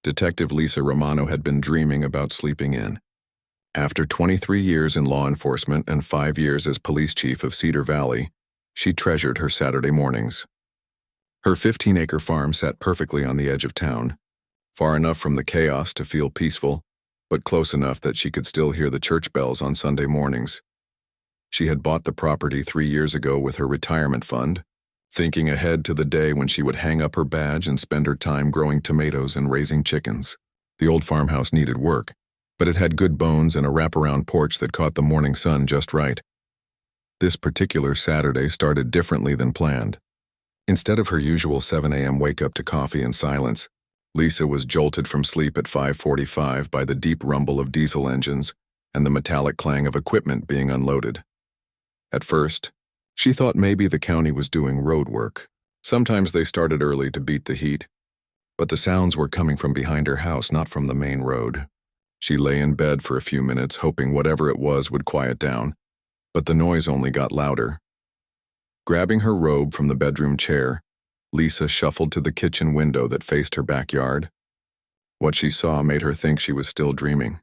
Detective Lisa Romano had been dreaming about sleeping in. After 23 years in law enforcement and 5 years as police chief of Cedar Valley, she treasured her Saturday mornings. Her 15-acre farm sat perfectly on the edge of town, far enough from the chaos to feel peaceful, but close enough that she could still hear the church bells on Sunday mornings. She had bought the property 3 years ago with her retirement fund, thinking ahead to the day when she would hang up her badge and spend her time growing tomatoes and raising chickens. The old farmhouse needed work, but it had good bones and a wraparound porch that caught the morning sun just right. This particular Saturday started differently than planned. Instead of her usual 7 a.m. wake-up to coffee and silence, Lisa was jolted from sleep at 5:45 by the deep rumble of diesel engines and the metallic clang of equipment being unloaded. At first, she thought maybe the county was doing road work. Sometimes they started early to beat the heat, but the sounds were coming from behind her house, not from the main road. She lay in bed for a few minutes, hoping whatever it was would quiet down, but the noise only got louder. Grabbing her robe from the bedroom chair, Lisa shuffled to the kitchen window that faced her backyard. What she saw made her think she was still dreaming.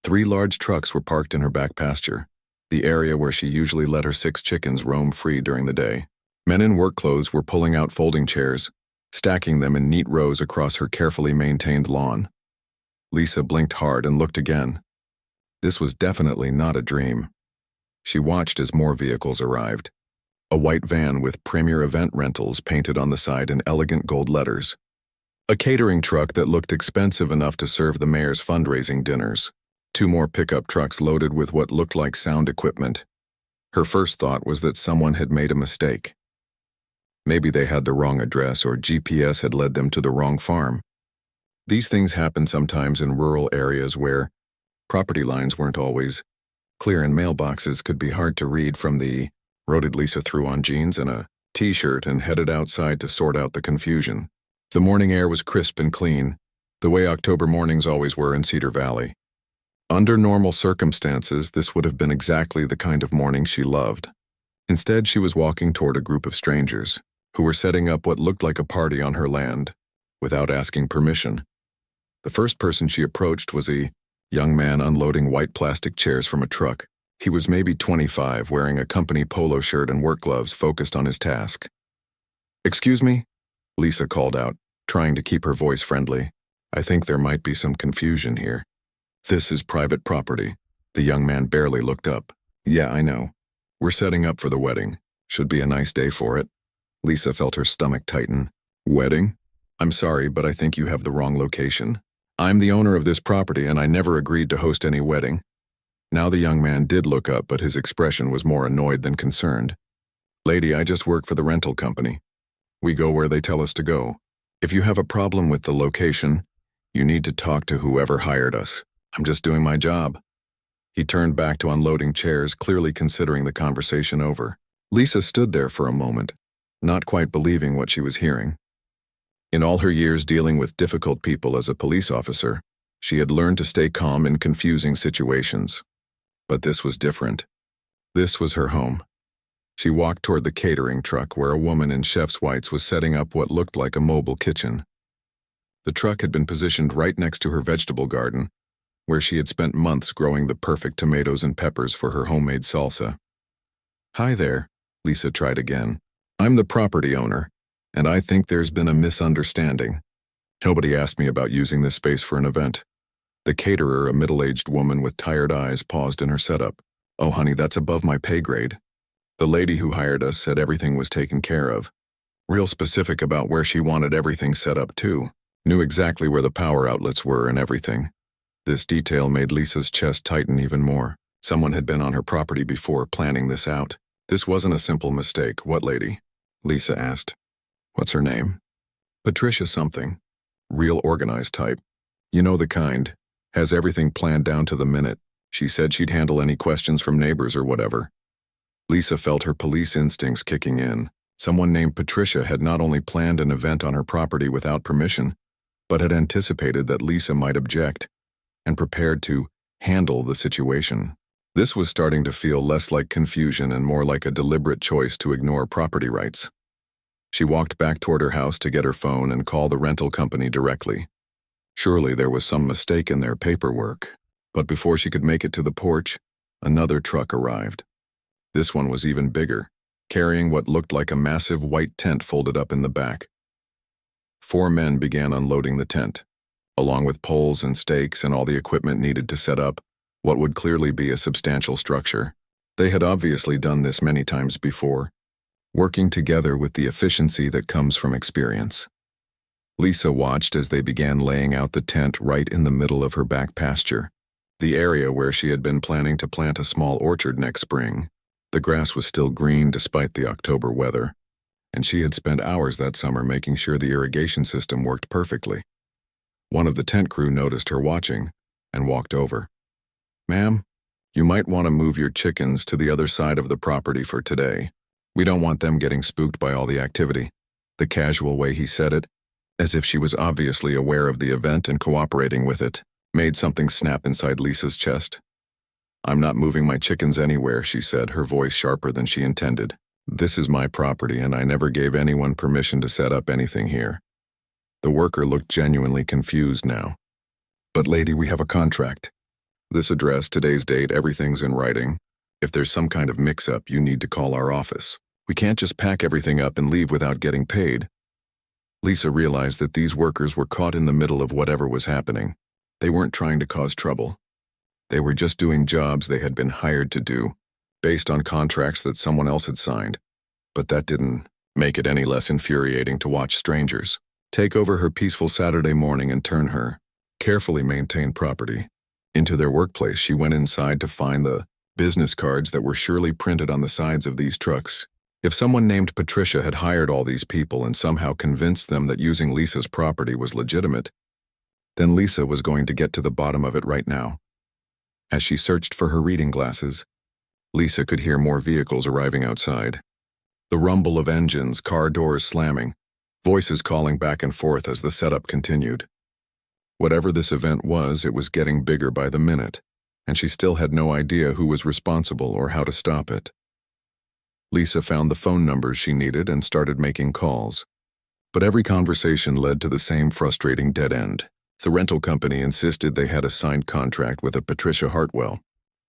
3 large trucks were parked in her back pasture, the area where she usually let her 6 chickens roam free during the day. Men in work clothes were pulling out folding chairs, stacking them in neat rows across her carefully maintained lawn. Lisa blinked hard and looked again. This was definitely not a dream. She watched as more vehicles arrived. A white van with Premier Event Rentals painted on the side in elegant gold letters. A catering truck that looked expensive enough to serve the mayor's fundraising dinners. 2 more pickup trucks loaded with what looked like sound equipment. Her first thought was that someone had made a mistake. Maybe they had the wrong address or GPS had led them to the wrong farm. These things happen sometimes in rural areas where property lines weren't always clear and mailboxes could be hard to read from the road. Lisa threw on jeans and a t-shirt and headed outside to sort out the confusion. The morning air was crisp and clean, the way October mornings always were in Cedar Valley. Under normal circumstances, this would have been exactly the kind of morning she loved. Instead, she was walking toward a group of strangers who were setting up what looked like a party on her land, without asking permission. The first person she approached was a young man unloading white plastic chairs from a truck. He was maybe 25, wearing a company polo shirt and work gloves, focused on his task. "Excuse me?" Lisa called out, trying to keep her voice friendly. "I think there might be some confusion here. This is private property." The young man barely looked up. "Yeah, I know. We're setting up for the wedding. Should be a nice day for it." Lisa felt her stomach tighten. "Wedding? I'm sorry, but I think you have the wrong location. I'm the owner of this property and I never agreed to host any wedding." Now the young man did look up, but his expression was more annoyed than concerned. "Lady, I just work for the rental company. We go where they tell us to go. If you have a problem with the location, you need to talk to whoever hired us. I'm just doing my job." He turned back to unloading chairs, clearly considering the conversation over. Lisa stood there for a moment, not quite believing what she was hearing. In all her years dealing with difficult people as a police officer, she had learned to stay calm in confusing situations. But this was different. This was her home. She walked toward the catering truck where a woman in chef's whites was setting up what looked like a mobile kitchen. The truck had been positioned right next to her vegetable garden, where she had spent months growing the perfect tomatoes and peppers for her homemade salsa. "Hi there," Lisa tried again. "I'm the property owner, and I think there's been a misunderstanding. Nobody asked me about using this space for an event." The caterer, a middle-aged woman with tired eyes, paused in her setup. "Oh, honey, that's above my pay grade. The lady who hired us said everything was taken care of. Real specific about where she wanted everything set up, too. Knew exactly where the power outlets were and everything." This detail made Lisa's chest tighten even more. Someone had been on her property before, planning this out. This wasn't a simple mistake. "What lady?" Lisa asked. "What's her name?" "Patricia something. Real organized type. You know the kind. Has everything planned down to the minute. She said she'd handle any questions from neighbors or whatever." Lisa felt her police instincts kicking in. Someone named Patricia had not only planned an event on her property without permission, but had anticipated that Lisa might object, and prepared to handle the situation. This was starting to feel less like confusion and more like a deliberate choice to ignore property rights. She walked back toward her house to get her phone and call the rental company directly. Surely there was some mistake in their paperwork. But before she could make it to the porch, another truck arrived. This one was even bigger, carrying what looked like a massive white tent folded up in the back. 4 men began unloading the tent, along with poles and stakes and all the equipment needed to set up what would clearly be a substantial structure. They had obviously done this many times before, working together with the efficiency that comes from experience. Lisa watched as they began laying out the tent right in the middle of her back pasture, the area where she had been planning to plant a small orchard next spring. The grass was still green despite the October weather, and she had spent hours that summer making sure the irrigation system worked perfectly. One of the tent crew noticed her watching and walked over. "Ma'am, you might want to move your chickens to the other side of the property for today. We don't want them getting spooked by all the activity." The casual way he said it, as if she was obviously aware of the event and cooperating with it, made something snap inside Lisa's chest. "I'm not moving my chickens anywhere," she said, her voice sharper than she intended. "This is my property and I never gave anyone permission to set up anything here." The worker looked genuinely confused now. "But lady, we have a contract. This address, today's date, everything's in writing. If there's some kind of mix-up, you need to call our office. We can't just pack everything up and leave without getting paid." Lisa realized that these workers were caught in the middle of whatever was happening. They weren't trying to cause trouble. They were just doing jobs they had been hired to do, based on contracts that someone else had signed. But that didn't make it any less infuriating to watch strangers take over her peaceful Saturday morning and turn her carefully maintained property into their workplace. She went inside to find the business cards that were surely printed on the sides of these trucks. If someone named Patricia had hired all these people and somehow convinced them that using Lisa's property was legitimate, then Lisa was going to get to the bottom of it right now. As she searched for her reading glasses, Lisa could hear more vehicles arriving outside. The rumble of engines, car doors slamming, voices calling back and forth as the setup continued. Whatever this event was, it was getting bigger by the minute, and she still had no idea who was responsible or how to stop it. Lisa found the phone numbers she needed and started making calls. But every conversation led to the same frustrating dead end. The rental company insisted they had a signed contract with a Patricia Hartwell.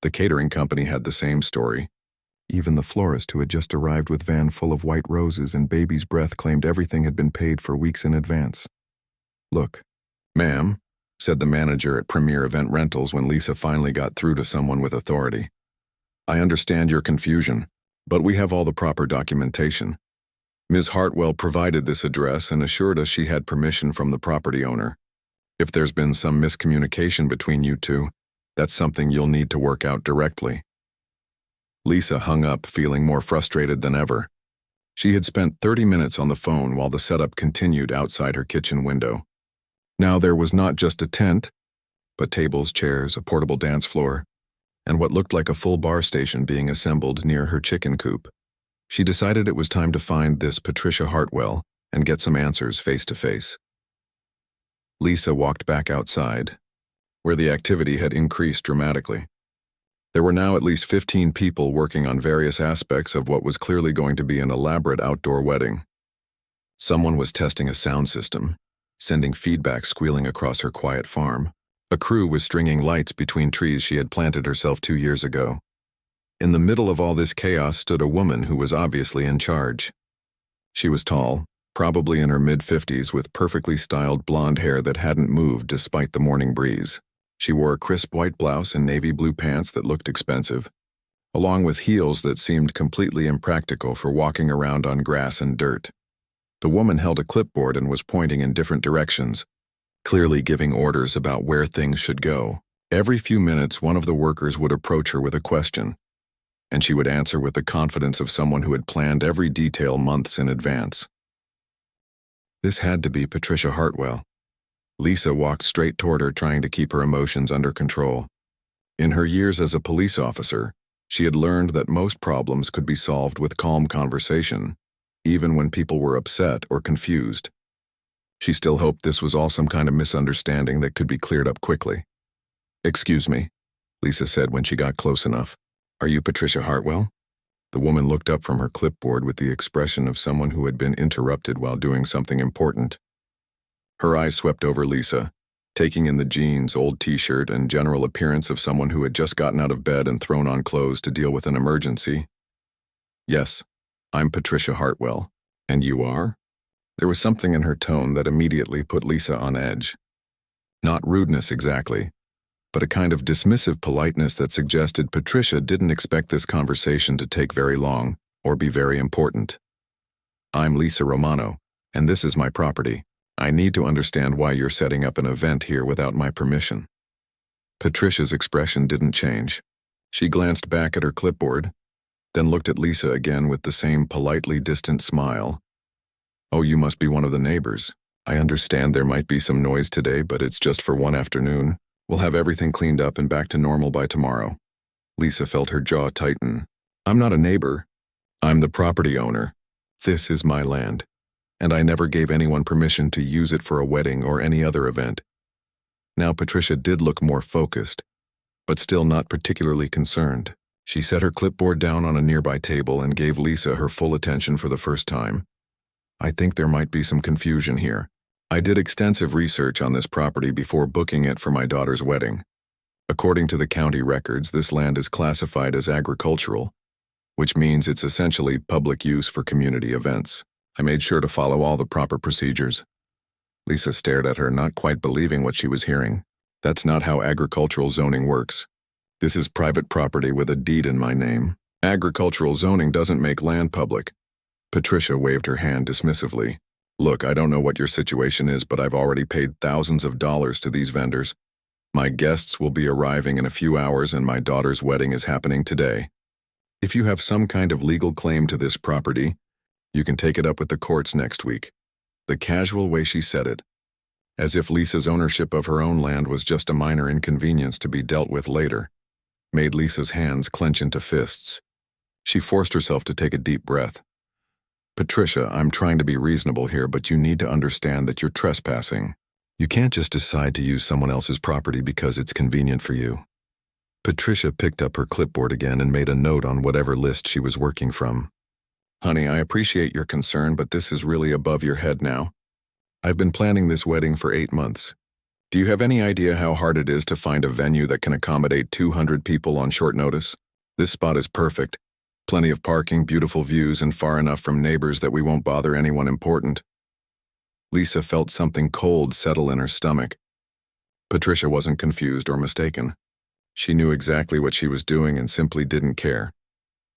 The catering company had the same story. Even the florist who had just arrived with a van full of white roses and baby's breath claimed everything had been paid for weeks in advance. "Look, ma'am," said the manager at Premier Event Rentals when Lisa finally got through to someone with authority. "I understand your confusion, but we have all the proper documentation. Ms. Hartwell provided this address and assured us she had permission from the property owner. If there's been some miscommunication between you two, that's something you'll need to work out directly." Lisa hung up, feeling more frustrated than ever. She had spent 30 minutes on the phone while the setup continued outside her kitchen window. Now there was not just a tent, but tables, chairs, a portable dance floor, and what looked like a full bar station being assembled near her chicken coop. She decided it was time to find this Patricia Hartwell and get some answers face to face. Lisa walked back outside, where the activity had increased dramatically. There were now at least 15 people working on various aspects of what was clearly going to be an elaborate outdoor wedding. Someone was testing a sound system, sending feedback squealing across her quiet farm. A crew was stringing lights between trees she had planted herself 2 years ago. In the middle of all this chaos stood a woman who was obviously in charge. She was tall, probably in her mid-50s, with perfectly styled blonde hair that hadn't moved despite the morning breeze. She wore a crisp white blouse and navy blue pants that looked expensive, along with heels that seemed completely impractical for walking around on grass and dirt. The woman held a clipboard and was pointing in different directions, clearly giving orders about where things should go. Every few minutes, one of the workers would approach her with a question, and she would answer with the confidence of someone who had planned every detail months in advance. This had to be Patricia Hartwell. Lisa walked straight toward her, trying to keep her emotions under control. In her years as a police officer, she had learned that most problems could be solved with calm conversation, even when people were upset or confused. She still hoped this was all some kind of misunderstanding that could be cleared up quickly. "Excuse me," Lisa said when she got close enough. "Are you Patricia Hartwell?" The woman looked up from her clipboard with the expression of someone who had been interrupted while doing something important. Her eyes swept over Lisa, taking in the jeans, old t-shirt, and general appearance of someone who had just gotten out of bed and thrown on clothes to deal with an emergency. "Yes, I'm Patricia Hartwell. And you are?" There was something in her tone that immediately put Lisa on edge. Not rudeness exactly, but a kind of dismissive politeness that suggested Patricia didn't expect this conversation to take very long or be very important. "I'm Lisa Romano, and this is my property. I need to understand why you're setting up an event here without my permission." Patricia's expression didn't change. She glanced back at her clipboard, then looked at Lisa again with the same politely distant smile. "Oh, you must be one of the neighbors. I understand there might be some noise today, but it's just for one afternoon. We'll have everything cleaned up and back to normal by tomorrow." Lisa felt her jaw tighten. "I'm not a neighbor. I'm the property owner. This is my land, and I never gave anyone permission to use it for a wedding or any other event." Now Patricia did look more focused, but still not particularly concerned. She set her clipboard down on a nearby table and gave Lisa her full attention for the first time. "I think there might be some confusion here. I did extensive research on this property before booking it for my daughter's wedding. According to the county records, this land is classified as agricultural, which means it's essentially public use for community events. I made sure to follow all the proper procedures." Lisa stared at her, not quite believing what she was hearing. "That's not how agricultural zoning works. This is private property with a deed in my name. Agricultural zoning doesn't make land public." Patricia waved her hand dismissively. "Look, I don't know what your situation is, but I've already paid thousands of dollars to these vendors. My guests will be arriving in a few hours and my daughter's wedding is happening today. If you have some kind of legal claim to this property, you can take it up with the courts next week." The casual way she said it, as if Lisa's ownership of her own land was just a minor inconvenience to be dealt with later, made Lisa's hands clench into fists. She forced herself to take a deep breath. "Patricia, I'm trying to be reasonable here, but you need to understand that you're trespassing. You can't just decide to use someone else's property because it's convenient for you." Patricia picked up her clipboard again and made a note on whatever list she was working from. "Honey, I appreciate your concern, but this is really above your head now. I've been planning this wedding for 8 months. Do you have any idea how hard it is to find a venue that can accommodate 200 people on short notice? This spot is perfect. Plenty of parking, beautiful views, and far enough from neighbors that we won't bother anyone important." Lisa felt something cold settle in her stomach. Patricia wasn't confused or mistaken. She knew exactly what she was doing and simply didn't care.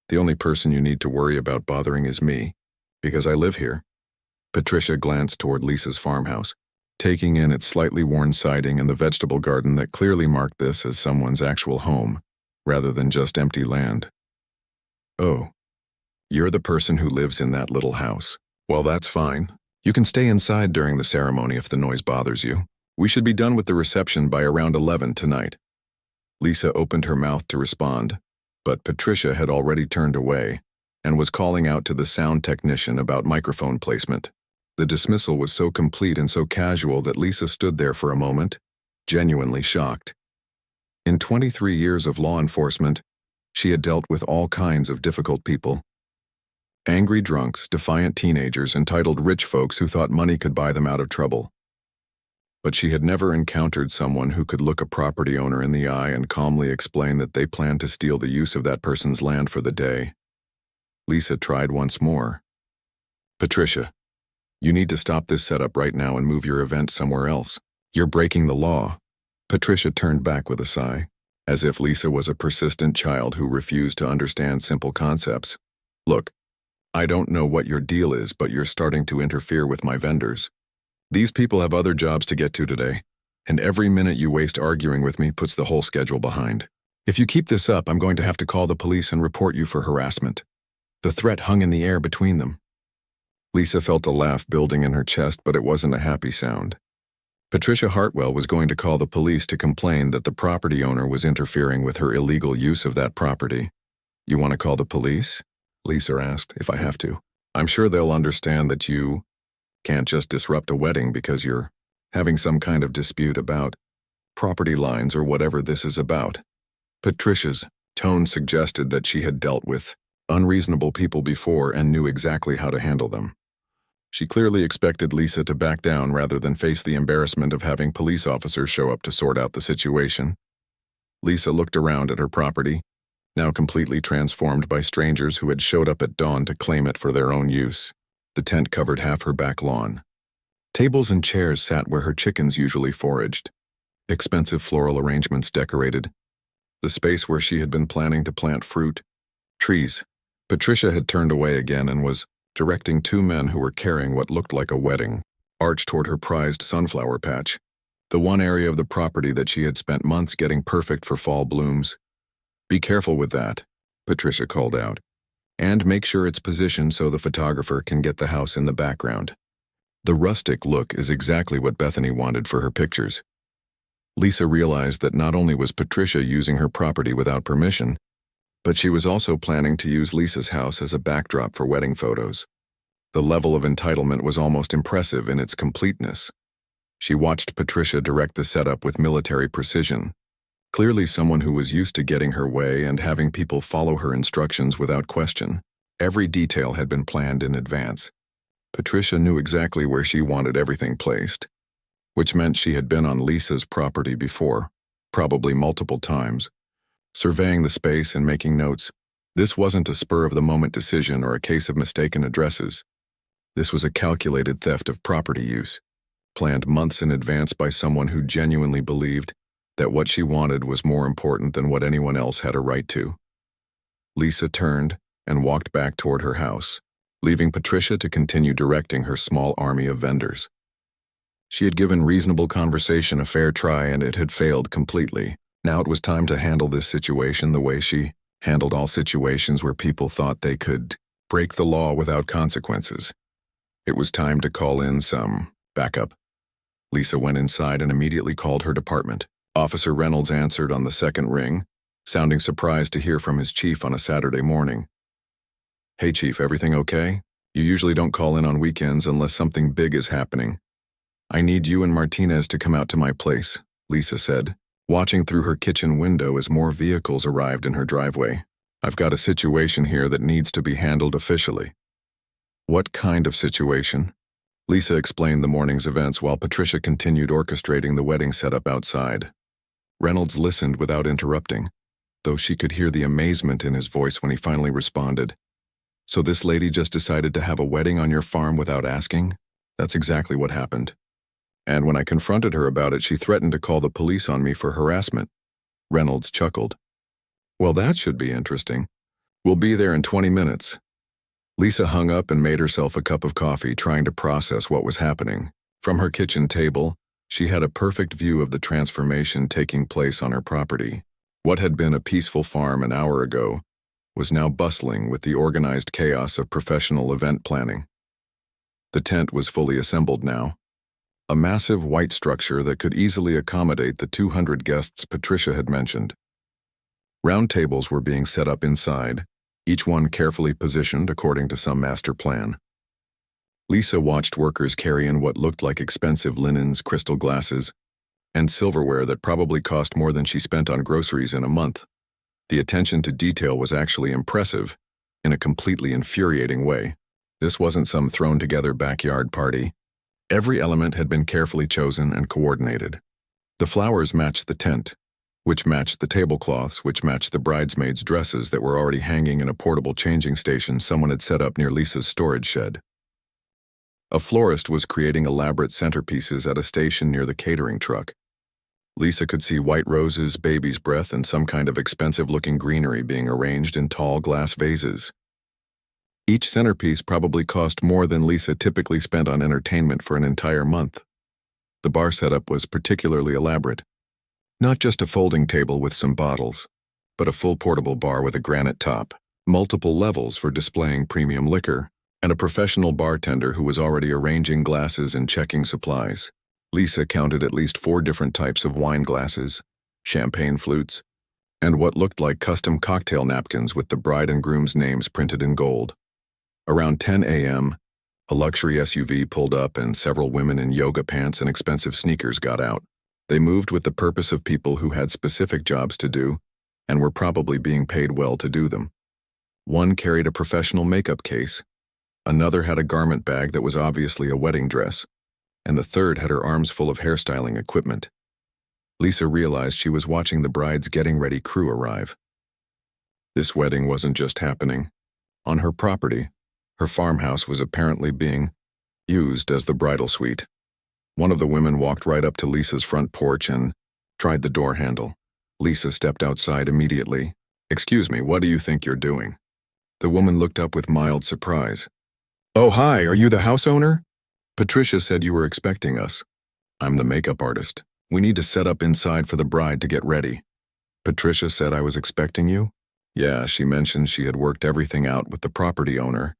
"The only person you need to worry about bothering is me, because I live here." Patricia glanced toward Lisa's farmhouse, taking in its slightly worn siding and the vegetable garden that clearly marked this as someone's actual home, rather than just empty land. "Oh, you're the person who lives in that little house. Well, that's fine. You can stay inside during the ceremony if the noise bothers you. We should be done with the reception by around 11 tonight." Lisa opened her mouth to respond, but Patricia had already turned away and was calling out to the sound technician about microphone placement. The dismissal was so complete and so casual that Lisa stood there for a moment, genuinely shocked. In 23 years of law enforcement, she had dealt with all kinds of difficult people. Angry drunks, defiant teenagers, entitled rich folks who thought money could buy them out of trouble. But she had never encountered someone who could look a property owner in the eye and calmly explain that they planned to steal the use of that person's land for the day. Lisa tried once more. "Patricia, you need to stop this setup right now and move your event somewhere else. You're breaking the law." Patricia turned back with a sigh, as if Lisa was a persistent child who refused to understand simple concepts. "Look, I don't know what your deal is, but you're starting to interfere with my vendors. These people have other jobs to get to today, and every minute you waste arguing with me puts the whole schedule behind. If you keep this up, I'm going to have to call the police and report you for harassment." The threat hung in the air between them. Lisa felt a laugh building in her chest, but it wasn't a happy sound. Patricia Hartwell was going to call the police to complain that the property owner was interfering with her illegal use of that property. "You want to call the police?" Lisa asked. "If I have to. I'm sure they'll understand that you can't just disrupt a wedding because you're having some kind of dispute about property lines or whatever this is about." Patricia's tone suggested that she had dealt with unreasonable people before and knew exactly how to handle them. She clearly expected Lisa to back down rather than face the embarrassment of having police officers show up to sort out the situation. Lisa looked around at her property, now completely transformed by strangers who had showed up at dawn to claim it for their own use. The tent covered half her back lawn. Tables and chairs sat where her chickens usually foraged. Expensive floral arrangements decorated the space where she had been planning to plant fruit, trees. Patricia had turned away again and was directing two men who were carrying what looked like a wedding arch toward her prized sunflower patch, the one area of the property that she had spent months getting perfect for fall blooms. "Be careful with that," Patricia called out, "and make sure it's positioned so the photographer can get the house in the background." The rustic look is exactly what Bethany wanted for her pictures. Lisa realized that not only was Patricia using her property without permission, but she was also planning to use Lisa's house as a backdrop for wedding photos. The level of entitlement was almost impressive in its completeness. She watched Patricia direct the setup with military precision, clearly someone who was used to getting her way and having people follow her instructions without question. Every detail had been planned in advance. Patricia knew exactly where she wanted everything placed, which meant she had been on Lisa's property before, probably multiple times, surveying the space and making notes. This wasn't a spur-of-the-moment decision or a case of mistaken addresses. This was a calculated theft of property use, planned months in advance by someone who genuinely believed that what she wanted was more important than what anyone else had a right to. Lisa turned and walked back toward her house, leaving Patricia to continue directing her small army of vendors. She had given reasonable conversation a fair try and it had failed completely. Now it was time to handle this situation the way she handled all situations where people thought they could break the law without consequences. It was time to call in some backup. Lisa went inside and immediately called her department. Officer Reynolds answered on the second ring, sounding surprised to hear from his chief on a Saturday morning. "Hey Chief, everything okay? You usually don't call in on weekends unless something big is happening. I need you and Martinez to come out to my place," Lisa said, watching through her kitchen window as more vehicles arrived in her driveway. "I've got a situation here that needs to be handled officially." "What kind of situation?" Lisa explained the morning's events while Patricia continued orchestrating the wedding setup outside. Reynolds listened without interrupting, though she could hear the amazement in his voice when he finally responded. "So this lady just decided to have a wedding on your farm without asking?" "That's exactly what happened. And when I confronted her about it, she threatened to call the police on me for harassment." Reynolds chuckled. "Well, that should be interesting. We'll be there in 20 minutes. Lisa hung up and made herself a cup of coffee, trying to process what was happening. From her kitchen table, she had a perfect view of the transformation taking place on her property. What had been a peaceful farm an hour ago was now bustling with the organized chaos of professional event planning. The tent was fully assembled now, a massive white structure that could easily accommodate the 200 guests Patricia had mentioned. Round tables were being set up inside, each one carefully positioned according to some master plan. Lisa watched workers carry in what looked like expensive linens, crystal glasses, and silverware that probably cost more than she spent on groceries in a month. The attention to detail was actually impressive, in a completely infuriating way. This wasn't some thrown-together backyard party. Every element had been carefully chosen and coordinated. The flowers matched the tent, which matched the tablecloths, which matched the bridesmaids' dresses that were already hanging in a portable changing station someone had set up near Lisa's storage shed. A florist was creating elaborate centerpieces at a station near the catering truck. Lisa could see white roses, baby's breath, and some kind of expensive-looking greenery being arranged in tall glass vases. Each centerpiece probably cost more than Lisa typically spent on entertainment for an entire month. The bar setup was particularly elaborate. Not just a folding table with some bottles, but a full portable bar with a granite top, multiple levels for displaying premium liquor, and a professional bartender who was already arranging glasses and checking supplies. Lisa counted at least 4 different types of wine glasses, champagne flutes, and what looked like custom cocktail napkins with the bride and groom's names printed in gold. Around 10 a.m., a luxury SUV pulled up and several women in yoga pants and expensive sneakers got out. They moved with the purpose of people who had specific jobs to do and were probably being paid well to do them. One carried a professional makeup case. Another had a garment bag that was obviously a wedding dress, and the third had her arms full of hairstyling equipment. Lisa realized she was watching the bride's getting-ready crew arrive. This wedding wasn't just happening. On her property, her farmhouse was apparently being used as the bridal suite. One of the women walked right up to Lisa's front porch and tried the door handle. Lisa stepped outside immediately. "Excuse me, what do you think you're doing?" The woman looked up with mild surprise. "Oh, hi, are you the house owner? Patricia said you were expecting us." "I'm the makeup artist. We need to set up inside for the bride to get ready." "Patricia said I was expecting you?" "Yeah, she mentioned she had worked everything out with the property owner.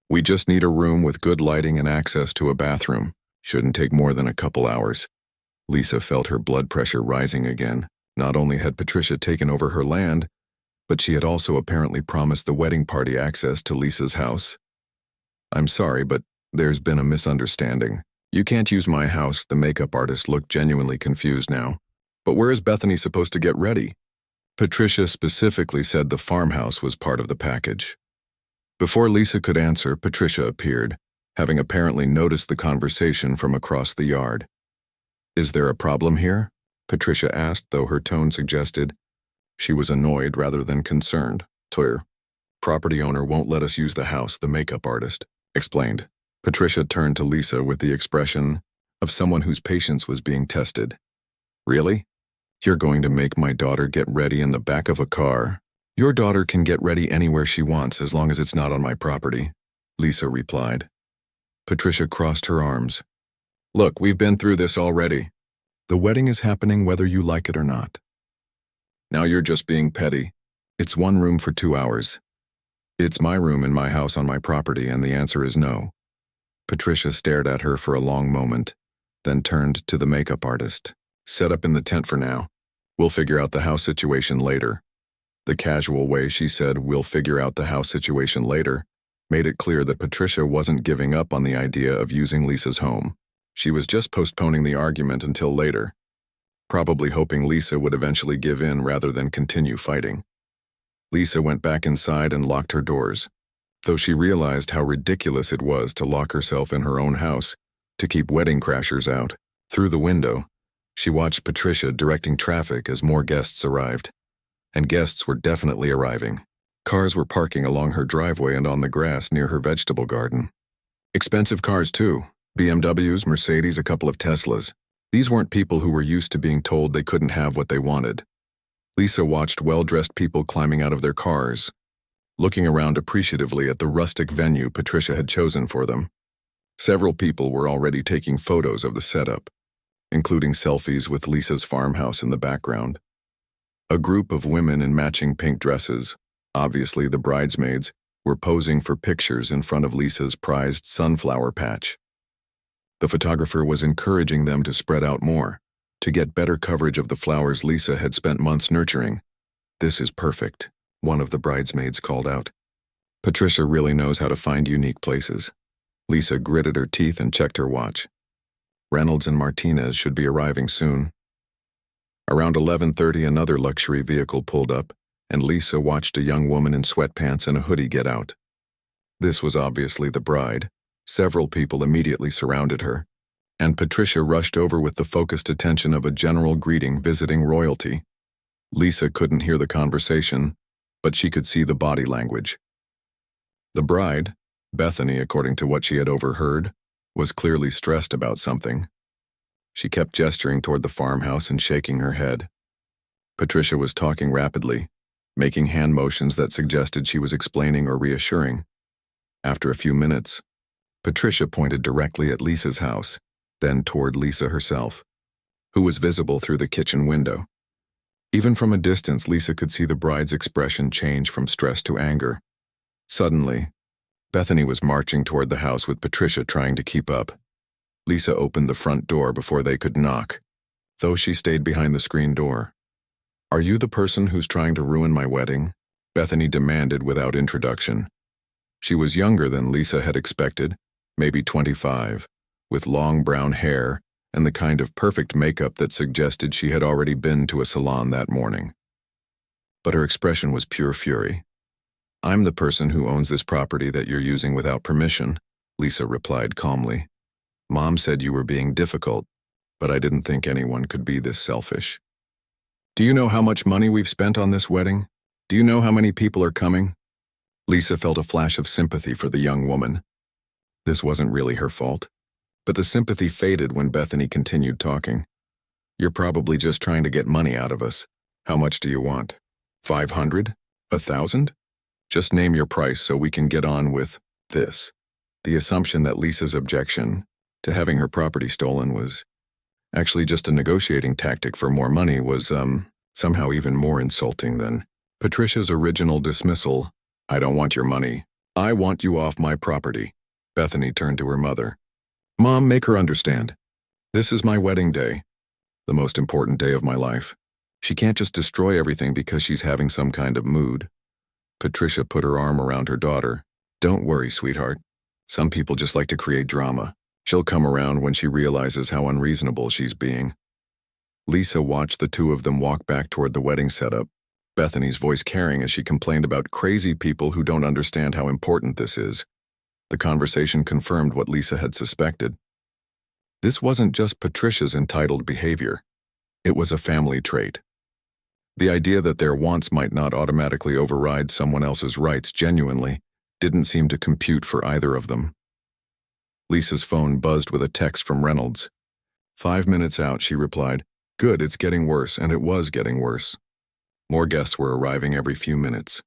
We just need a room with good lighting and access to a bathroom. Shouldn't take more than a couple hours." Lisa felt her blood pressure rising again. Not only had Patricia taken over her land, but she had also apparently promised the wedding party access to Lisa's house. "I'm sorry, but there's been a misunderstanding. You can't use my house." The makeup artist looked genuinely confused now. "But where is Bethany supposed to get ready?" Patricia specifically said the farmhouse was part of the package. Before Lisa could answer, Patricia appeared, having apparently noticed the conversation from across the yard. "Is there a problem here?" Patricia asked, though her tone suggested she was annoyed rather than concerned. "Clear. Property owner won't let us use the house," the makeup artist explained. Patricia turned to Lisa with the expression of someone whose patience was being tested. "Really? You're going to make my daughter get ready in the back of a car?" "Your daughter can get ready anywhere she wants as long as it's not on my property," Lisa replied. Patricia crossed her arms. "Look, we've been through this already. The wedding is happening whether you like it or not. Now you're just being petty. It's one room for 2 hours. It's my room in my house on my property, and the answer is no." Patricia stared at her for a long moment, then turned to the makeup artist. "Set up in the tent for now. We'll figure out the house situation later." The casual way she said, "We'll figure out the house situation later," made it clear that Patricia wasn't giving up on the idea of using Lisa's home. She was just postponing the argument until later, probably hoping Lisa would eventually give in rather than continue fighting. Lisa went back inside and locked her doors, though she realized how ridiculous it was to lock herself in her own house to keep wedding crashers out. Through the window, she watched Patricia directing traffic as more guests arrived. And guests were definitely arriving. Cars were parking along her driveway and on the grass near her vegetable garden. Expensive cars too. BMWs, Mercedes, a couple of Teslas. These weren't people who were used to being told they couldn't have what they wanted. Lisa watched well-dressed people climbing out of their cars, looking around appreciatively at the rustic venue Patricia had chosen for them. Several people were already taking photos of the setup, including selfies with Lisa's farmhouse in the background. A group of women in matching pink dresses, obviously the bridesmaids, were posing for pictures in front of Lisa's prized sunflower patch. The photographer was encouraging them to spread out more, to get better coverage of the flowers Lisa had spent months nurturing. "This is perfect," one of the bridesmaids called out. "Patricia really knows how to find unique places." Lisa gritted her teeth and checked her watch. Reynolds and Martinez should be arriving soon. Around 11:30, another luxury vehicle pulled up, and Lisa watched a young woman in sweatpants and a hoodie get out. This was obviously the bride. Several people immediately surrounded her, and Patricia rushed over with the focused attention of a general greeting visiting royalty. Lisa couldn't hear the conversation, but she could see the body language. The bride, Bethany, according to what she had overheard, was clearly stressed about something. She kept gesturing toward the farmhouse and shaking her head. Patricia was talking rapidly, making hand motions that suggested she was explaining or reassuring. After a few minutes, Patricia pointed directly at Lisa's house, then toward Lisa herself, who was visible through the kitchen window. Even from a distance, Lisa could see the bride's expression change from stress to anger. Suddenly, Bethany was marching toward the house with Patricia trying to keep up. Lisa opened the front door before they could knock, though she stayed behind the screen door. "Are you the person who's trying to ruin my wedding?" Bethany demanded without introduction. She was younger than Lisa had expected, maybe 25, with long brown hair and the kind of perfect makeup that suggested she had already been to a salon that morning. But her expression was pure fury. I'm the person who owns this property that you're using without permission, Lisa replied calmly. Mom said you were being difficult, but I didn't think anyone could be this selfish. Do you know how much money we've spent on this wedding? Do you know how many people are coming? Lisa felt a flash of sympathy for the young woman. This wasn't really her fault, but the sympathy faded when Bethany continued talking. You're probably just trying to get money out of us. How much do you want? 500? 1,000? Just name your price so we can get on with this. The assumption that Lisa's objection to having her property stolen was actually just a negotiating tactic for more money was, somehow even more insulting than Patricia's original dismissal. I don't want your money. I want you off my property. Bethany turned to her mother. Mom, make her understand. This is my wedding day, the most important day of my life. She can't just destroy everything because she's having some kind of mood. Patricia put her arm around her daughter. Don't worry, sweetheart. Some people just like to create drama. She'll come around when she realizes how unreasonable she's being. Lisa watched the two of them walk back toward the wedding setup, Bethany's voice carrying as she complained about crazy people who don't understand how important this is. The conversation confirmed what Lisa had suspected. This wasn't just Patricia's entitled behavior. It was a family trait. The idea that their wants might not automatically override someone else's rights genuinely didn't seem to compute for either of them. Lisa's phone buzzed with a text from Reynolds. 5 minutes out, she replied, Good, it's getting worse, and it was getting worse. More guests were arriving every few minutes.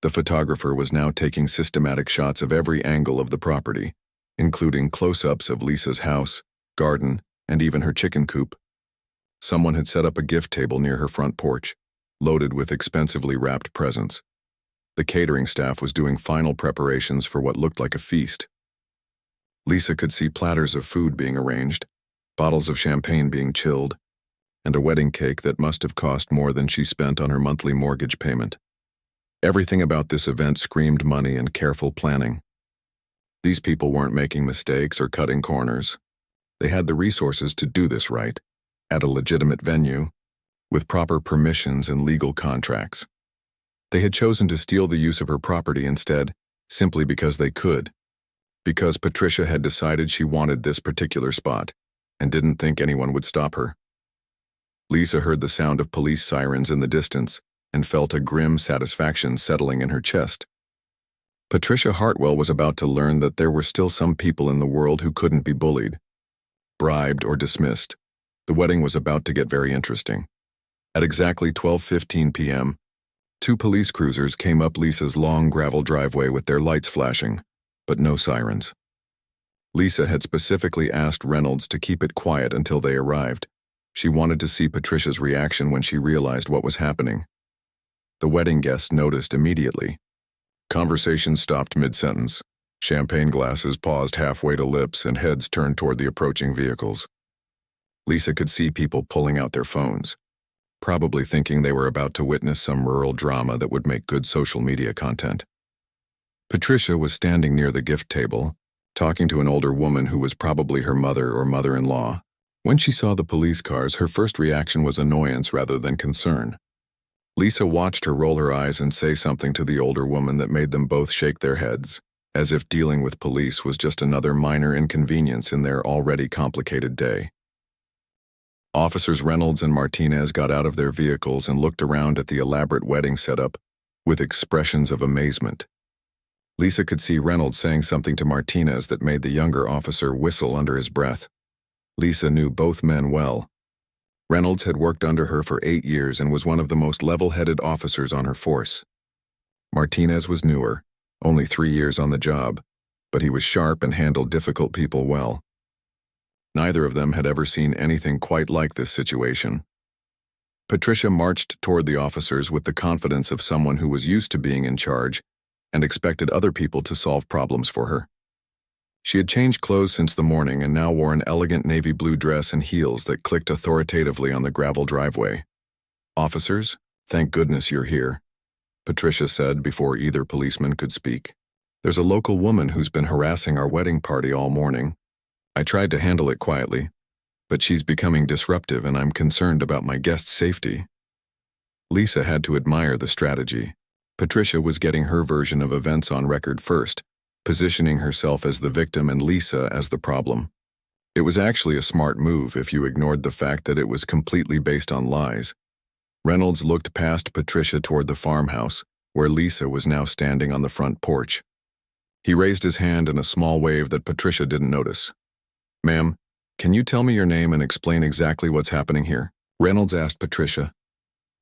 The photographer was now taking systematic shots of every angle of the property, including close-ups of Lisa's house, garden, and even her chicken coop. Someone had set up a gift table near her front porch, loaded with expensively wrapped presents. The catering staff was doing final preparations for what looked like a feast. Lisa could see platters of food being arranged, bottles of champagne being chilled, and a wedding cake that must have cost more than she spent on her monthly mortgage payment. Everything about this event screamed money and careful planning. These people weren't making mistakes or cutting corners. They had the resources to do this right, at a legitimate venue, with proper permissions and legal contracts. They had chosen to steal the use of her property instead, simply because they could, because Patricia had decided she wanted this particular spot and didn't think anyone would stop her. Lisa heard the sound of police sirens in the distance and felt a grim satisfaction settling in her chest. Patricia Hartwell was about to learn that there were still some people in the world who couldn't be bullied, bribed, or dismissed. The wedding was about to get very interesting. At exactly 12:15 p.m., 2 police cruisers came up Lisa's long gravel driveway with their lights flashing, but no sirens. Lisa had specifically asked Reynolds to keep it quiet until they arrived. She wanted to see Patricia's reaction when she realized what was happening. The wedding guests noticed immediately. Conversation stopped mid-sentence. Champagne glasses paused halfway to lips and heads turned toward the approaching vehicles. Lisa could see people pulling out their phones, probably thinking they were about to witness some rural drama that would make good social media content. Patricia was standing near the gift table, talking to an older woman who was probably her mother or mother-in-law. When she saw the police cars, her first reaction was annoyance rather than concern. Lisa watched her roll her eyes and say something to the older woman that made them both shake their heads, as if dealing with police was just another minor inconvenience in their already complicated day. Officers Reynolds and Martinez got out of their vehicles and looked around at the elaborate wedding setup with expressions of amazement. Lisa could see Reynolds saying something to Martinez that made the younger officer whistle under his breath. Lisa knew both men well. Reynolds had worked under her for 8 years and was one of the most level-headed officers on her force. Martinez was newer, only 3 years on the job, but he was sharp and handled difficult people well. Neither of them had ever seen anything quite like this situation. Patricia marched toward the officers with the confidence of someone who was used to being in charge and expected other people to solve problems for her. She had changed clothes since the morning and now wore an elegant navy blue dress and heels that clicked authoritatively on the gravel driveway. "Officers, thank goodness you're here," Patricia said before either policeman could speak. "There's a local woman who's been harassing our wedding party all morning. I tried to handle it quietly, but she's becoming disruptive and I'm concerned about my guests' safety." Lisa had to admire the strategy. Patricia was getting her version of events on record first, positioning herself as the victim and Lisa as the problem. It was actually a smart move if you ignored the fact that it was completely based on lies. Reynolds looked past Patricia toward the farmhouse, where Lisa was now standing on the front porch. He raised his hand in a small wave that Patricia didn't notice. "Ma'am, can you tell me your name and explain exactly what's happening here?" Reynolds asked Patricia.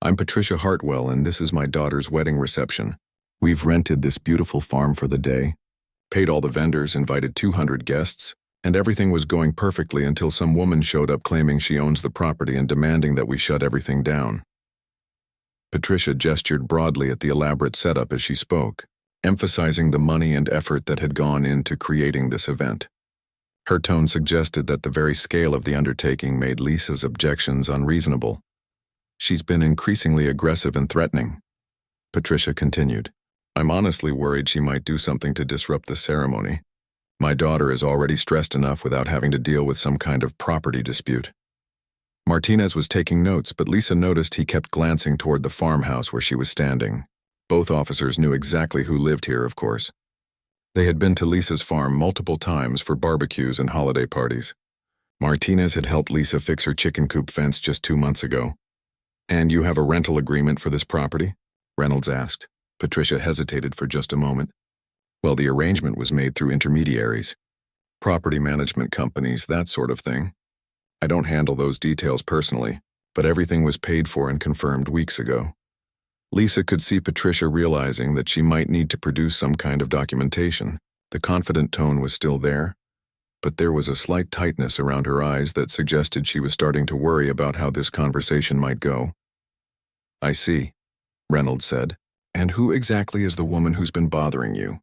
"I'm Patricia Hartwell, and this is my daughter's wedding reception. We've rented this beautiful farm for the day, paid all the vendors, invited 200 guests, and everything was going perfectly until some woman showed up claiming she owns the property and demanding that we shut everything down." Patricia gestured broadly at the elaborate setup as she spoke, emphasizing the money and effort that had gone into creating this event. Her tone suggested that the very scale of the undertaking made Lisa's objections unreasonable. "She's been increasingly aggressive and threatening," Patricia continued. "I'm honestly worried she might do something to disrupt the ceremony. My daughter is already stressed enough without having to deal with some kind of property dispute." Martinez was taking notes, but Lisa noticed he kept glancing toward the farmhouse where she was standing. Both officers knew exactly who lived here, of course. They had been to Lisa's farm multiple times for barbecues and holiday parties. Martinez had helped Lisa fix her chicken coop fence just 2 months ago. "And you have a rental agreement for this property?" Reynolds asked. Patricia hesitated for just a moment. "Well, the arrangement was made through intermediaries. Property management companies, that sort of thing. I don't handle those details personally, but everything was paid for and confirmed weeks ago." Lisa could see Patricia realizing that she might need to produce some kind of documentation. The confident tone was still there, but there was a slight tightness around her eyes that suggested she was starting to worry about how this conversation might go. "I see," Reynolds said. "And who exactly is the woman who's been bothering you?"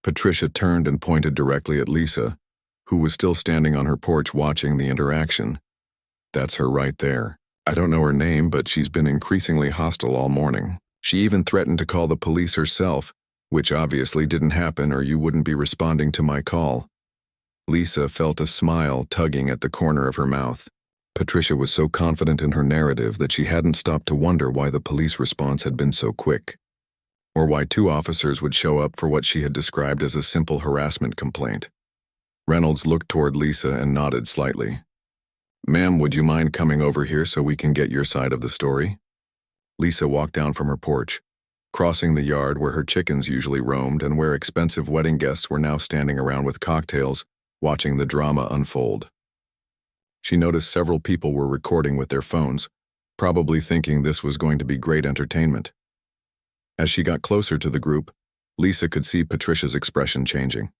Patricia turned and pointed directly at Lisa, who was still standing on her porch watching the interaction. "That's her right there. I don't know her name, but she's been increasingly hostile all morning. She even threatened to call the police herself, which obviously didn't happen or you wouldn't be responding to my call." Lisa felt a smile tugging at the corner of her mouth. Patricia was so confident in her narrative that she hadn't stopped to wonder why the police response had been so quick, or why 2 officers would show up for what she had described as a simple harassment complaint. Reynolds looked toward Lisa and nodded slightly. "Ma'am, would you mind coming over here so we can get your side of the story?" Lisa walked down from her porch, crossing the yard where her chickens usually roamed and where expensive wedding guests were now standing around with cocktails, watching the drama unfold. She noticed several people were recording with their phones, probably thinking this was going to be great entertainment. As she got closer to the group, Lisa could see Patricia's expression changing.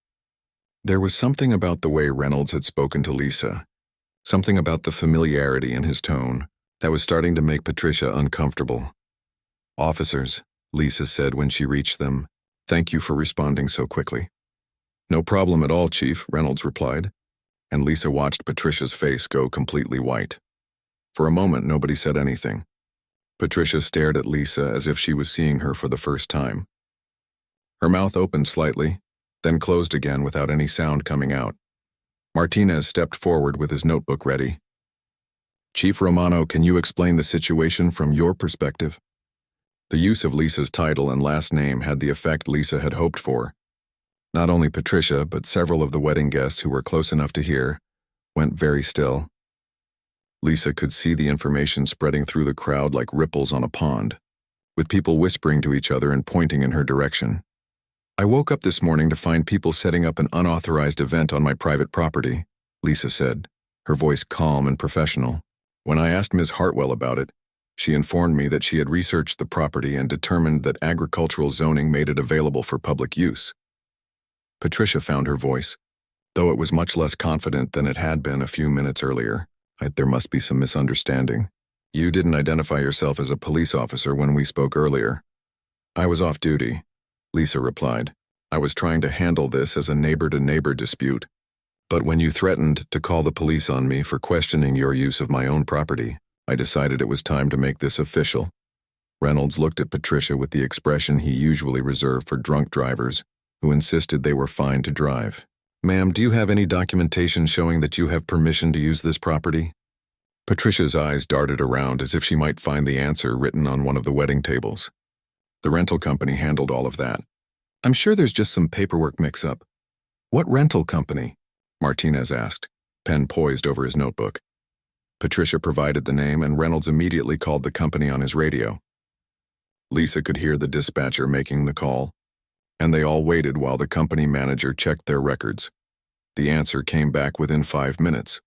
There was something about the way Reynolds had spoken to Lisa, something about the familiarity in his tone, that was starting to make Patricia uncomfortable. "Officers," Lisa said when she reached them, "thank you for responding so quickly." "No problem at all, Chief," Reynolds replied, and Lisa watched Patricia's face go completely white. For a moment, nobody said anything. Patricia stared at Lisa as if she was seeing her for the first time. Her mouth opened slightly, then closed again without any sound coming out. Martinez stepped forward with his notebook ready. "Chief Romano, can you explain the situation from your perspective?" The use of Lisa's title and last name had the effect Lisa had hoped for. Not only Patricia, but several of the wedding guests who were close enough to hear, went very still. Lisa could see the information spreading through the crowd like ripples on a pond, with people whispering to each other and pointing in her direction. "I woke up this morning to find people setting up an unauthorized event on my private property," Lisa said, her voice calm and professional. "When I asked Ms. Hartwell about it, she informed me that she had researched the property and determined that agricultural zoning made it available for public use." Patricia found her voice, though it was much less confident than it had been a few minutes earlier. "There must be some misunderstanding. You didn't identify yourself as a police officer when we spoke earlier." "I was off duty," Lisa replied. "I was trying to handle this as a neighbor-to-neighbor dispute. But when you threatened to call the police on me for questioning your use of my own property, I decided it was time to make this official." Reynolds looked at Patricia with the expression he usually reserved for drunk drivers who insisted they were fine to drive. "Ma'am, do you have any documentation showing that you have permission to use this property?" Patricia's eyes darted around as if she might find the answer written on one of the wedding tables. The rental company handled all of that. I'm sure there's just some paperwork mix-up. What rental company? Martinez asked, pen poised over his notebook. Patricia provided the name, and Reynolds immediately called the company on his radio. Lisa could hear the dispatcher making the call, and they all waited while the company manager checked their records. The answer came back within 5 minutes.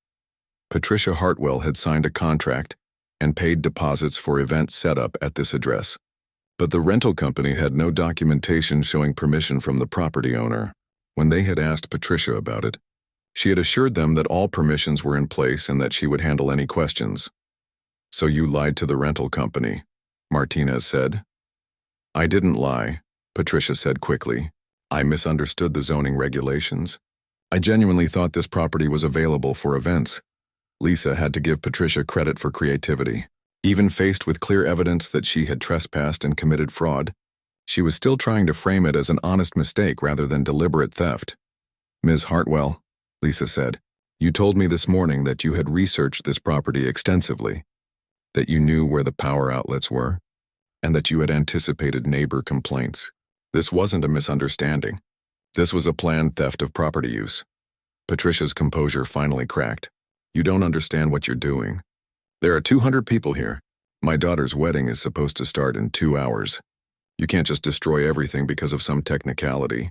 Patricia Hartwell had signed a contract and paid deposits for event setup at this address. But the rental company had no documentation showing permission from the property owner. When they had asked Patricia about it, she had assured them that all permissions were in place and that she would handle any questions. So you lied to the rental company, Martinez said. I didn't lie, Patricia said quickly. I misunderstood the zoning regulations. I genuinely thought this property was available for events. Lisa had to give Patricia credit for creativity. Even faced with clear evidence that she had trespassed and committed fraud, she was still trying to frame it as an honest mistake rather than deliberate theft. Ms. Hartwell, Lisa said, you told me this morning that you had researched this property extensively, that you knew where the power outlets were, and that you had anticipated neighbor complaints. This wasn't a misunderstanding. This was a planned theft of property use. Patricia's composure finally cracked. You don't understand what you're doing. There are 200 people here. My daughter's wedding is supposed to start in 2 hours. You can't just destroy everything because of some technicality.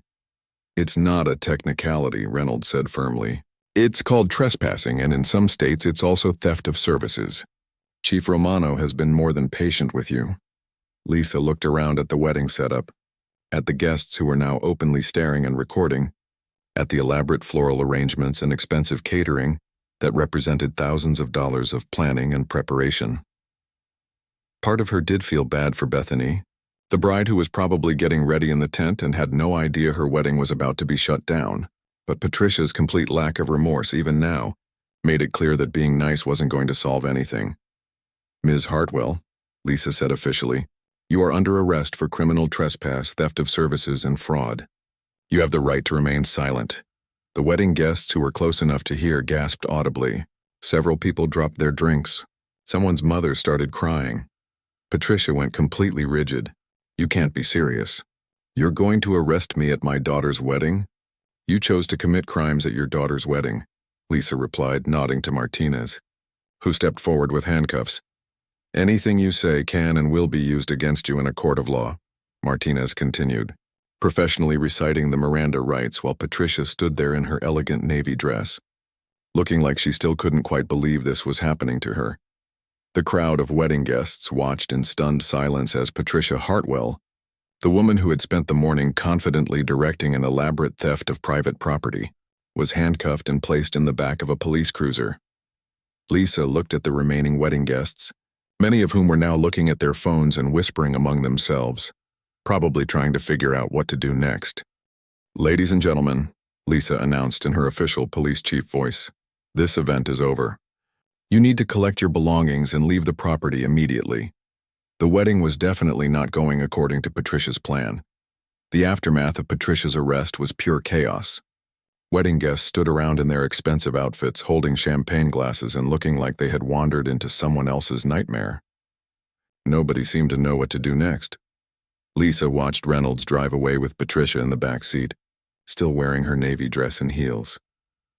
It's not a technicality, Reynolds said firmly. It's called trespassing, and in some states it's also theft of services. Chief Romano has been more than patient with you. Lisa looked around at the wedding setup, at the guests who were now openly staring and recording, at the elaborate floral arrangements and expensive catering that represented thousands of dollars of planning and preparation. Part of her did feel bad for Bethany, the bride who was probably getting ready in the tent and had no idea her wedding was about to be shut down. But Patricia's complete lack of remorse, even now, made it clear that being nice wasn't going to solve anything. Ms. Hartwell, Lisa said officially, you are under arrest for criminal trespass, theft of services, and fraud. You have the right to remain silent. The wedding guests who were close enough to hear gasped audibly. Several people dropped their drinks. Someone's mother started crying. Patricia went completely rigid. You can't be serious. You're going to arrest me at my daughter's wedding? You chose to commit crimes at your daughter's wedding, Lisa replied, nodding to Martinez, who stepped forward with handcuffs. Anything you say can and will be used against you in a court of law, Martinez continued, professionally reciting the Miranda rights while Patricia stood there in her elegant navy dress, looking like she still couldn't quite believe this was happening to her. The crowd of wedding guests watched in stunned silence as Patricia Hartwell, the woman who had spent the morning confidently directing an elaborate theft of private property, was handcuffed and placed in the back of a police cruiser. Lisa looked at the remaining wedding guests, many of whom were now looking at their phones and whispering among themselves, probably trying to figure out what to do next. Ladies and gentlemen, Lisa announced in her official police chief voice, this event is over. You need to collect your belongings and leave the property immediately. The wedding was definitely not going according to Patricia's plan. The aftermath of Patricia's arrest was pure chaos. Wedding guests stood around in their expensive outfits, holding champagne glasses and looking like they had wandered into someone else's nightmare. Nobody seemed to know what to do next. Lisa watched Reynolds drive away with Patricia in the back seat, still wearing her navy dress and heels,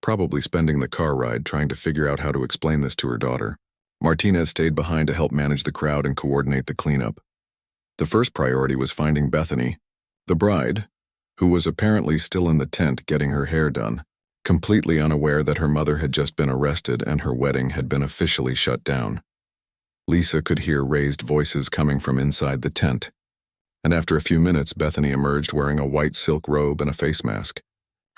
probably spending the car ride trying to figure out how to explain this to her daughter. Martinez stayed behind to help manage the crowd and coordinate the cleanup. The first priority was finding Bethany, the bride, who was apparently still in the tent getting her hair done, completely unaware that her mother had just been arrested and her wedding had been officially shut down. Lisa could hear raised voices coming from inside the tent, and after a few minutes Bethany emerged wearing a white silk robe and a face mask,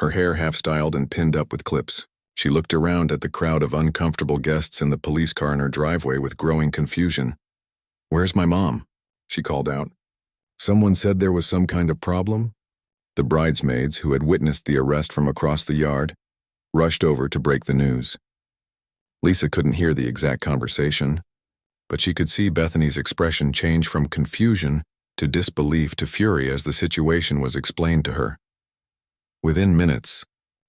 her hair half-styled and pinned up with clips. She looked around at the crowd of uncomfortable guests in the police car in her driveway with growing confusion. "Where's my mom?" she called out. "Someone said there was some kind of problem?" The bridesmaids, who had witnessed the arrest from across the yard, rushed over to break the news. Lisa couldn't hear the exact conversation, but she could see Bethany's expression change from confusion to disbelief to fury as the situation was explained to her. Within minutes,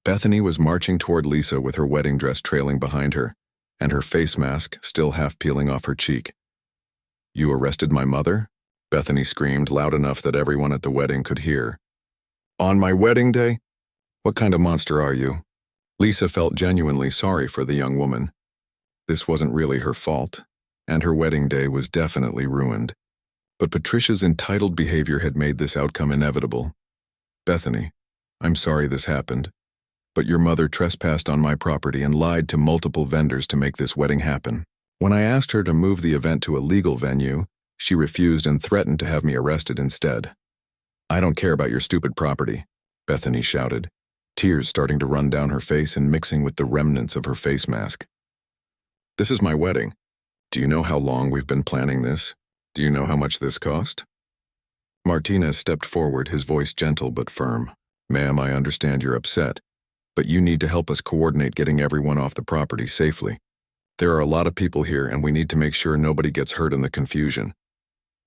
Bethany was marching toward Lisa with her wedding dress trailing behind her, and her face mask still half peeling off her cheek. "You arrested my mother?" Bethany screamed loud enough that everyone at the wedding could hear. On my wedding day? What kind of monster are you? Lisa felt genuinely sorry for the young woman. This wasn't really her fault, and her wedding day was definitely ruined. But Patricia's entitled behavior had made this outcome inevitable. Bethany, I'm sorry this happened, but your mother trespassed on my property and lied to multiple vendors to make this wedding happen. When I asked her to move the event to a legal venue, she refused and threatened to have me arrested instead. I don't care about your stupid property, Bethany shouted, tears starting to run down her face and mixing with the remnants of her face mask. This is my wedding. Do you know how long we've been planning this? Do you know how much this cost? Martinez stepped forward, his voice gentle but firm. Ma'am, I understand you're upset, but you need to help us coordinate getting everyone off the property safely. There are a lot of people here, and we need to make sure nobody gets hurt in the confusion.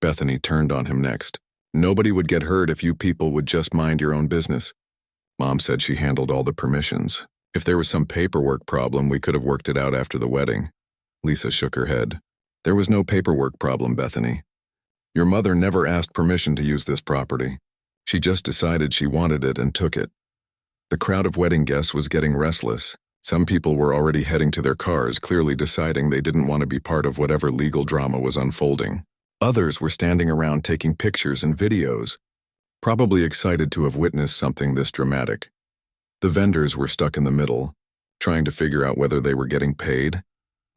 Bethany turned on him next. Nobody would get hurt if you people would just mind your own business. Mom said she handled all the permissions. If there was some paperwork problem, we could have worked it out after the wedding. Lisa shook her head. There was no paperwork problem, Bethany. Your mother never asked permission to use this property. She just decided she wanted it and took it. The crowd of wedding guests was getting restless. Some people were already heading to their cars, clearly deciding they didn't want to be part of whatever legal drama was unfolding. Others were standing around taking pictures and videos, probably excited to have witnessed something this dramatic. The vendors were stuck in the middle, trying to figure out whether they were getting paid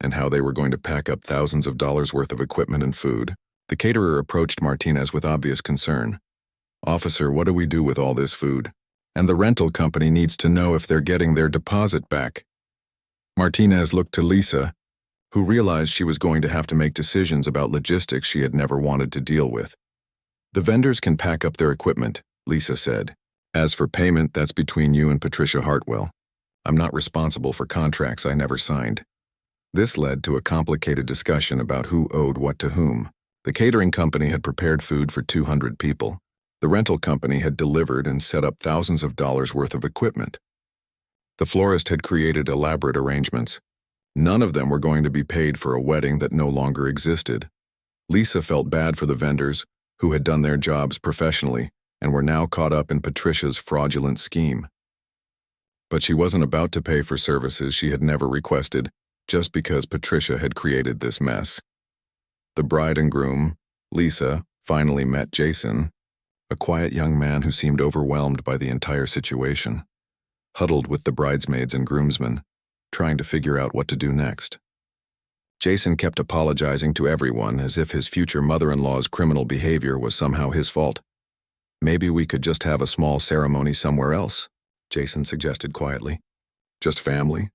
and how they were going to pack up thousands of dollars worth of equipment and food. The caterer approached Martinez with obvious concern. Officer, what do we do with all this food? And the rental company needs to know if they're getting their deposit back. Martinez looked to Lisa, who realized she was going to have to make decisions about logistics she had never wanted to deal with. The vendors can pack up their equipment, Lisa said. As for payment, that's between you and Patricia Hartwell. I'm not responsible for contracts I never signed. This led to a complicated discussion about who owed what to whom. The catering company had prepared food for 200 people. The rental company had delivered and set up thousands of dollars worth of equipment. The florist had created elaborate arrangements. None of them were going to be paid for a wedding that no longer existed. Lisa felt bad for the vendors, who had done their jobs professionally and were now caught up in Patricia's fraudulent scheme. But she wasn't about to pay for services she had never requested just because Patricia had created this mess. The bride and groom, Lisa, finally met Jason, a quiet young man who seemed overwhelmed by the entire situation, huddled with the bridesmaids and groomsmen, trying to figure out what to do next. Jason kept apologizing to everyone as if his future mother-in-law's criminal behavior was somehow his fault. Maybe we could just have a small ceremony somewhere else, Jason suggested quietly. Just family.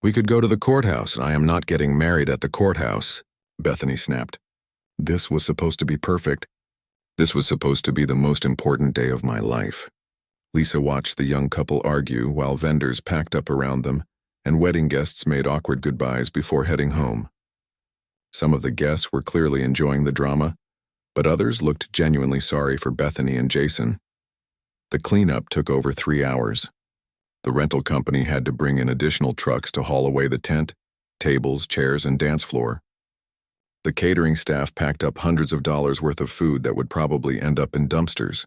We could go to the courthouse, and I am not getting married at the courthouse, Bethany snapped. This was supposed to be perfect. This was supposed to be the most important day of my life. Lisa watched the young couple argue while vendors packed up around them and wedding guests made awkward goodbyes before heading home. Some of the guests were clearly enjoying the drama, but others looked genuinely sorry for Bethany and Jason. The cleanup took over 3 hours. The rental company had to bring in additional trucks to haul away the tent, tables, chairs, and dance floor. The catering staff packed up hundreds of dollars worth of food that would probably end up in dumpsters.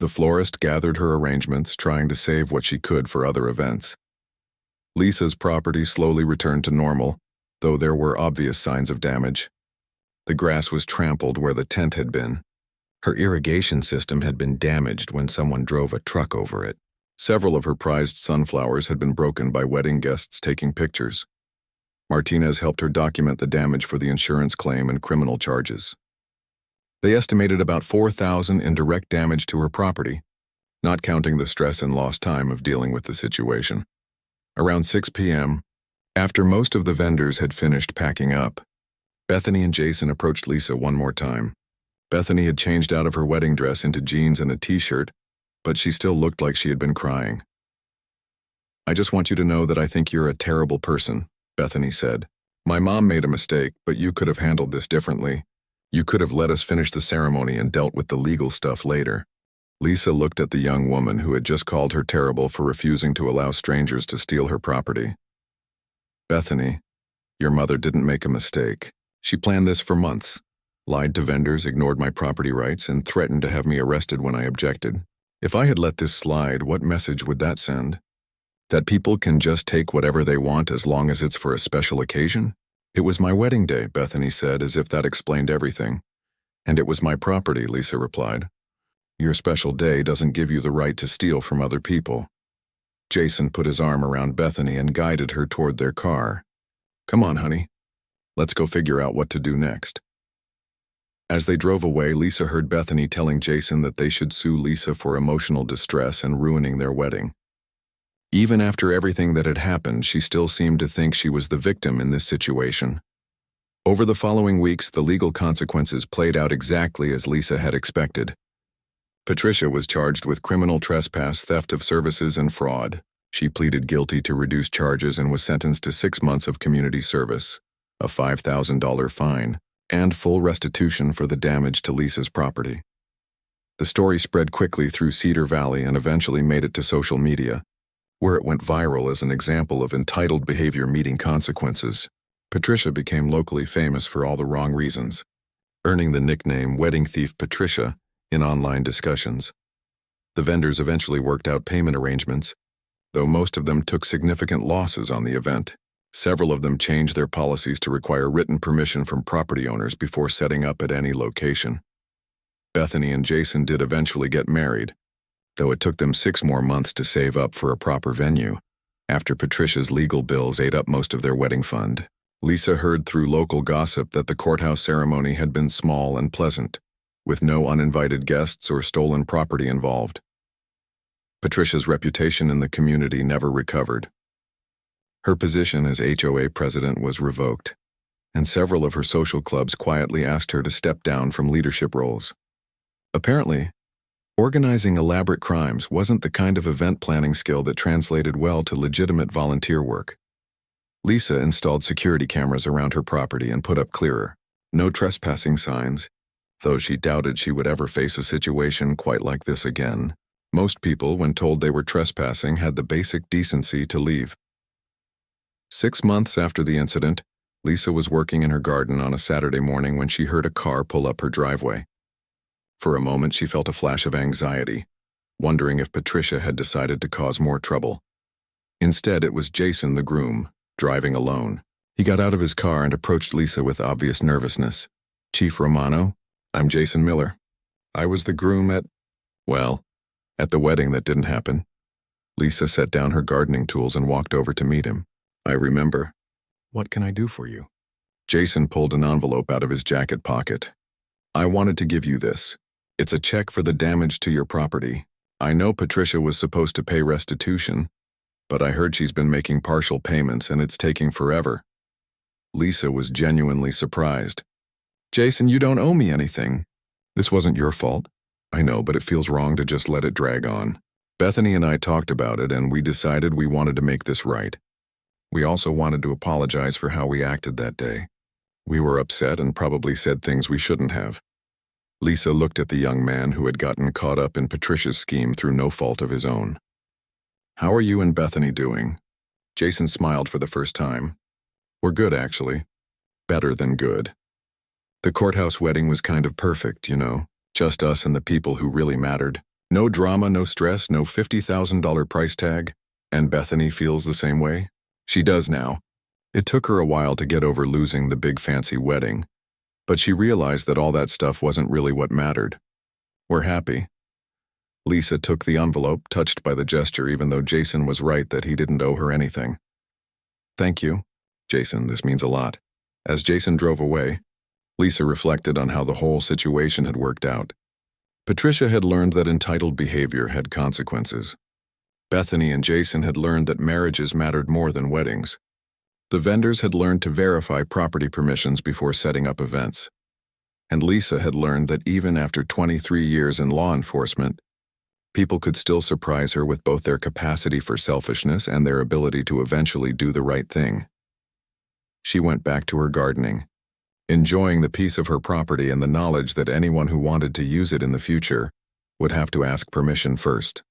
The florist gathered her arrangements, trying to save what she could for other events. Lisa's property slowly returned to normal, though there were obvious signs of damage. The grass was trampled where the tent had been. Her irrigation system had been damaged when someone drove a truck over it. Several of her prized sunflowers had been broken by wedding guests taking pictures. Martinez helped her document the damage for the insurance claim and criminal charges. They estimated about $4,000 in direct damage to her property, not counting the stress and lost time of dealing with the situation. Around 6 p.m., after most of the vendors had finished packing up, Bethany and Jason approached Lisa one more time. Bethany had changed out of her wedding dress into jeans and a t-shirt, but she still looked like she had been crying. I just want you to know that I think you're a terrible person, Bethany said. My mom made a mistake, but you could have handled this differently. You could have let us finish the ceremony and dealt with the legal stuff later. Lisa looked at the young woman who had just called her terrible for refusing to allow strangers to steal her property. Bethany, your mother didn't make a mistake. She planned this for months. lied to vendors, ignored my property rights, and threatened to have me arrested when I objected. If I had let this slide, what message would that send? That people can just take whatever they want as long as it's for a special occasion? It was my wedding day, Bethany said, as if that explained everything. And it was my property, Lisa replied. Your special day doesn't give you the right to steal from other people. Jason put his arm around Bethany and guided her toward their car. Come on, honey. Let's go figure out what to do next. As they drove away, Lisa heard Bethany telling Jason that they should sue Lisa for emotional distress and ruining their wedding. Even after everything that had happened, she still seemed to think she was the victim in this situation. Over the following weeks, the legal consequences played out exactly as Lisa had expected. Patricia was charged with criminal trespass, theft of services, and fraud. She pleaded guilty to reduced charges and was sentenced to 6 months of community service, a $5,000 fine, and full restitution for the damage to Lisa's property. The story spread quickly through Cedar Valley and eventually made it to social media, where it went viral as an example of entitled behavior meeting consequences. Patricia became locally famous for all the wrong reasons, earning the nickname Wedding Thief Patricia in online discussions. The vendors eventually worked out payment arrangements, though most of them took significant losses on the event. Several of them changed their policies to require written permission from property owners before setting up at any location. Bethany and Jason did eventually get married, though it took them 6 more months to save up for a proper venue, after Patricia's legal bills ate up most of their wedding fund. Lisa heard through local gossip that the courthouse ceremony had been small and pleasant, with no uninvited guests or stolen property involved. Patricia's reputation in the community never recovered. Her position as HOA president was revoked, and several of her social clubs quietly asked her to step down from leadership roles. Apparently, organizing elaborate crimes wasn't the kind of event planning skill that translated well to legitimate volunteer work. Lisa installed security cameras around her property and put up clearer, no trespassing signs, though she doubted she would ever face a situation quite like this again. Most people, when told they were trespassing, had the basic decency to leave. 6 months after the incident, Lisa was working in her garden on a Saturday morning when she heard a car pull up her driveway. For a moment, she felt a flash of anxiety, wondering if Patricia had decided to cause more trouble. Instead, it was Jason, the groom, driving alone. He got out of his car and approached Lisa with obvious nervousness. Chief Romano, I'm Jason Miller. I was the groom at the wedding that didn't happen. Lisa set down her gardening tools and walked over to meet him. I remember. What can I do for you? Jason pulled an envelope out of his jacket pocket. I wanted to give you this. It's a check for the damage to your property. I know Patricia was supposed to pay restitution, but I heard she's been making partial payments and it's taking forever. Lisa was genuinely surprised. Jason, you don't owe me anything. This wasn't your fault. I know, but it feels wrong to just let it drag on. Bethany and I talked about it and we decided we wanted to make this right. We also wanted to apologize for how we acted that day. We were upset and probably said things we shouldn't have. Lisa looked at the young man who had gotten caught up in Patricia's scheme through no fault of his own. How are you and Bethany doing? Jason smiled for the first time. We're good, actually. Better than good. The courthouse wedding was kind of perfect, you know. Just us and the people who really mattered. No drama, no stress, no $50,000 price tag. And Bethany feels the same way? She does now. It took her a while to get over losing the big fancy wedding, but she realized that all that stuff wasn't really what mattered. We're happy. Lisa took the envelope, touched by the gesture, even though Jason was right that he didn't owe her anything. Thank you, Jason, this means a lot. As Jason drove away, Lisa reflected on how the whole situation had worked out. Patricia had learned that entitled behavior had consequences. Bethany and Jason had learned that marriages mattered more than weddings. The vendors had learned to verify property permissions before setting up events. And Lisa had learned that even after 23 years in law enforcement, people could still surprise her with both their capacity for selfishness and their ability to eventually do the right thing. She went back to her gardening, enjoying the peace of her property and the knowledge that anyone who wanted to use it in the future would have to ask permission first.